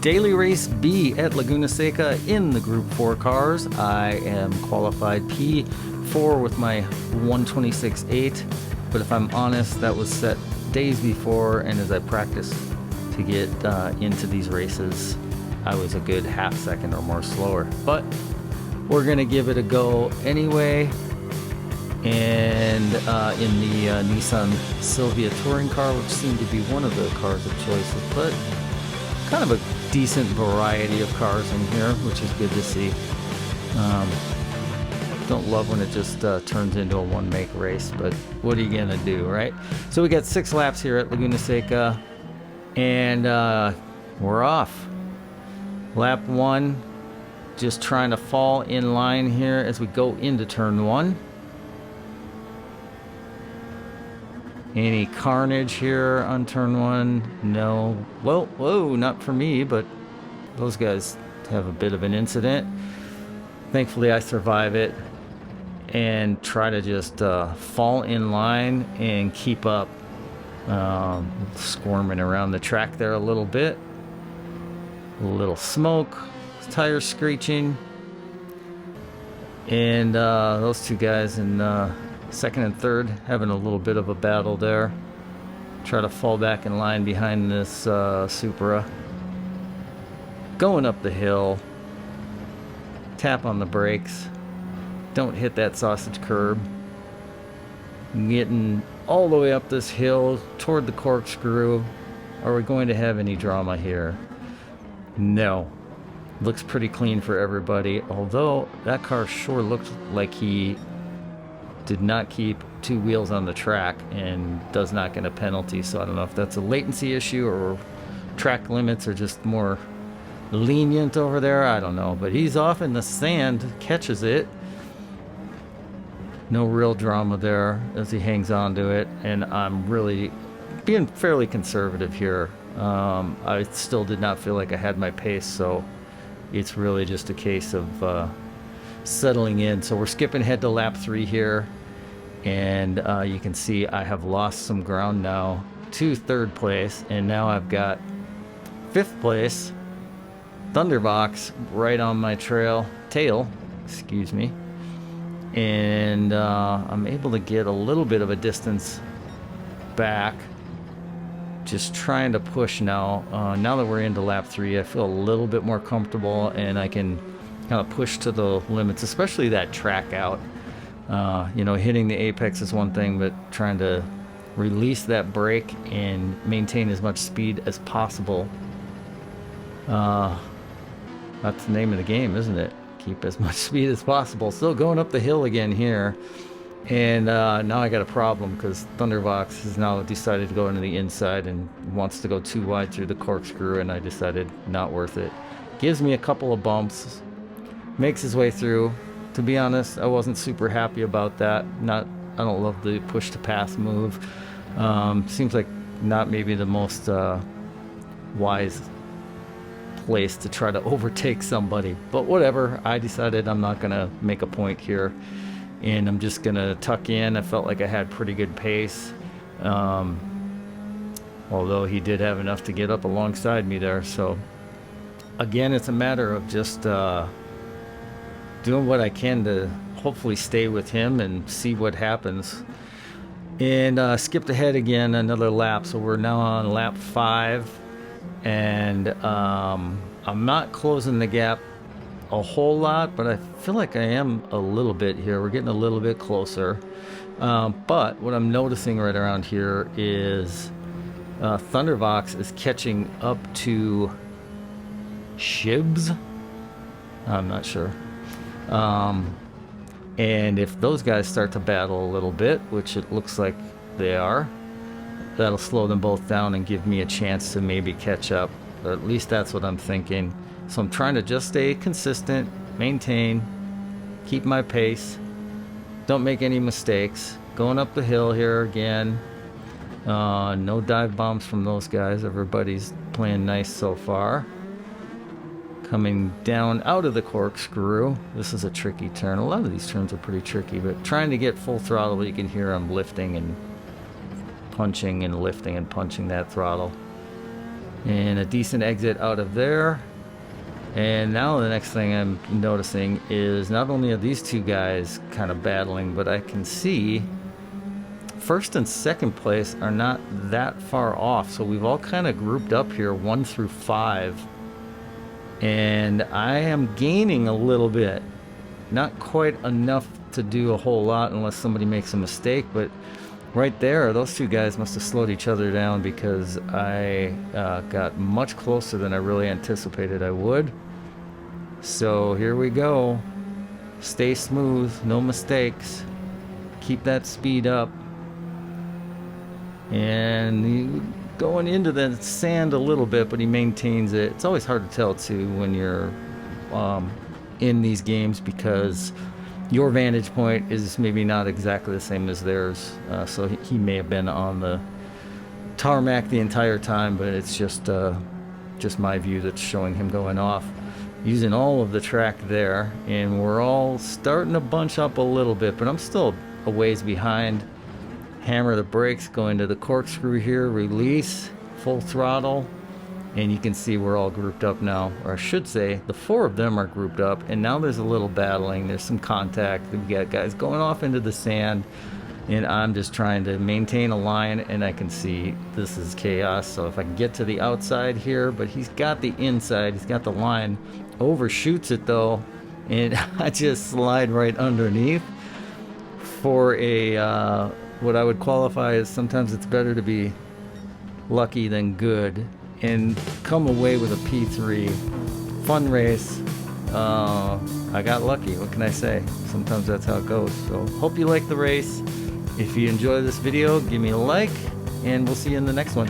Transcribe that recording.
Daily Race B at Laguna Seca in the Group 4 cars. I am qualified P4 with my 126.8, but if I'm honest, that was set days before, and as I practiced to get into these races, I was a good half second or more slower. But we're gonna give it a go anyway. And in the Nissan Silvia touring car, which seemed to be one of the cars of choice, but kind of a decent variety of cars in here, which is good to see. Don't love when it just turns into a one-make race, but what are you gonna do, right? So we got 6 laps here at Laguna Seca, and we're off. Lap 1, just trying to fall in line here as we go into turn 1. Any carnage here on turn 1? No. Well, whoa, not for me, but those guys have a bit of an incident. Thankfully, I survive it and try to just fall in line and keep up. Squirming around the track there a little bit. A little smoke, tires screeching. And those two guys in second and third having a little bit of a battle there. Try to fall back in line behind this Supra. Going up the hill. Tap on the brakes. Don't hit that sausage curb. Getting all the way up this hill toward the corkscrew. Are we going to have any drama here? No. Looks pretty clean for everybody, although that car sure looked like he did not keep 2 wheels on the track and does not get a penalty. So I don't know if that's a latency issue or track limits are just more lenient over there. I don't know, but he's off in the sand, catches it. No real drama there as he hangs on to it, and I'm really being fairly conservative here. I still did not feel like I had my pace, so it's really just a case of settling in. So we're skipping ahead to lap 3 here, and you can see I have lost some ground now to 3rd place, and now I've got 5th place, Thunderbox, right on my tail, excuse me, and I'm able to get a little bit of a distance back. Just trying to push now. Now that we're into lap 3, I feel a little bit more comfortable, and I can kind of push to the limits, especially that track out. You know, hitting the apex is one thing, but trying to release that brake and maintain as much speed as possible. That's the name of the game, isn't it? Keep as much speed as possible. Still going up the hill again here. And now I got a problem because Thunderbox has now decided to go into the inside and wants to go too wide through the corkscrew, and I decided not worth it. Gives me a couple of bumps, makes his way through. To be honest, I wasn't super happy about that. I don't love the push to pass move. Seems like not maybe the most wise place to try to overtake somebody, but whatever. I decided I'm not gonna make a point here, and I'm just gonna tuck in. I felt like I had pretty good pace, although he did have enough to get up alongside me there. So again, it's a matter of just doing what I can to hopefully stay with him and see what happens. And skipped ahead again another lap, so we're now on lap 5, and I'm not closing the gap a whole lot, but I feel like I am a little bit here. We're getting a little bit closer, but what I'm noticing right around here is Thunderbox is catching up to Shibs. I'm not sure. And if those guys start to battle a little bit, which it looks like they are, that'll slow them both down and give me a chance to maybe catch up. Or at least that's what I'm thinking. So I'm trying to just stay consistent, maintain, keep my pace, don't make any mistakes. Going up the hill here again. No dive bombs from those guys. Everybody's playing nice so far. Coming down out of the corkscrew. This is a tricky turn. A lot of these turns are pretty tricky, but trying to get full throttle, you can hear I'm lifting and punching and lifting and punching that throttle. and a decent exit out of there. And now the next thing I'm noticing is not only are these two guys kind of battling, but I can see first and second place are not that far off. So we've all kind of grouped up here 1 through 5. And I am gaining a little bit. Not quite enough to do a whole lot unless somebody makes a mistake, but right there, those two guys must have slowed each other down, because I got much closer than I really anticipated I would. So here we go. Stay smooth, no mistakes. Keep that speed up. And going into the sand a little bit, but he maintains it. It's always hard to tell too when you're in these games, because your vantage point is maybe not exactly the same as theirs. So he may have been on the tarmac the entire time, but it's just my view that's showing him going off. Using all of the track there, and we're all starting to bunch up a little bit, but I'm still a ways behind. Hammer the brakes, going to the corkscrew here, release, full throttle, and you can see we're all grouped up now, or I should say the 4 of them are grouped up, and now there's a little battling, there's some contact. We got guys going off into the sand, and I'm just trying to maintain a line, and I can see this is chaos. So if I can get to the outside here, but he's got the inside, he's got the line, overshoots it though, and I just slide right underneath for a what I would qualify as, sometimes it's better to be lucky than good, and come away with a P3. Fun race. I got lucky, what can I say? Sometimes that's how it goes. So hope you like the race. If you enjoy this video, give me a like, and we'll see you in the next one.